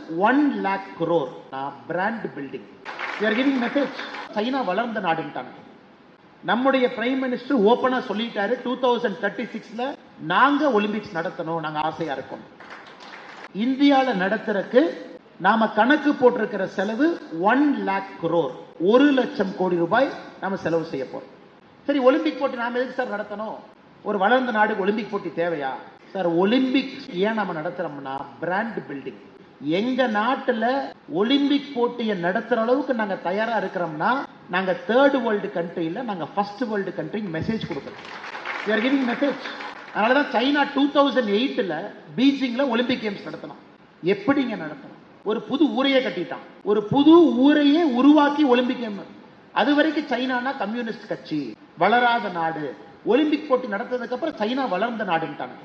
1 lakh crore brand building. We are giving message. China வளர்ந்த நாடுன்ட்டாங்க. நம்முடைய prime minister ஓபனா சொல்லிட்டாரு 2036ல நாங்க ஒலிம்பிக்ஸ் நடத்தணும், நாங்க ஆசையா இருக்கோம். இந்தியால நடத்துறதுக்கு நாம கணக்கு போட்டிருக்கிற செலவு 1 lakh crore, 1 லட்சம் கோடி ரூபாய் நாம செலவு செய்ய போறோம். சரி, ஒலிம்பிக் போட்டி நாம எதுக்கு சார் நடத்தணும்? ஒரு வளர்ந்த நாடுக்கு ஒலிம்பிக் போட்டி தேவையா சார்? ஒலிம்பிக் ஏன் நம்ம நடத்துறோம்னா பிராண்ட் பில்டிங். எங்க நாட்டுல ஒலிம்பிக் போட்டியை நடத்துற அளவுக்கு நாங்க தயாரா இருக்கிறோம்னா நாங்க தேர்ட் வேர்ல்டு கண்ட்ரியில நாங்க ஃபர்ஸ்ட் வேர்ல்டு கண்ட்ரி மெசேஜ் கொடுக்கிறோம். We are giving message. அதனாலதான் சைனா 2008ல பீஜிங்ல ஒலிம்பிக் கேம்ஸ் நடத்தணும். எப்படிங்க நடத்தணும்? ஒரு புது ஊரையே கட்டிட்டான், ஒரு புது ஊரையே உருவாக்கி ஒலிம்பிக் கேம். அது வரைக்கும் சைனானா கம்யூனிஸ்ட் கட்சி, வளராத நாடு. ஒலிம்பிக் போட்டி நடத்ததுக்கு அப்புறம் சைனா வளர்ந்த நாடுன்ட்டாங்க.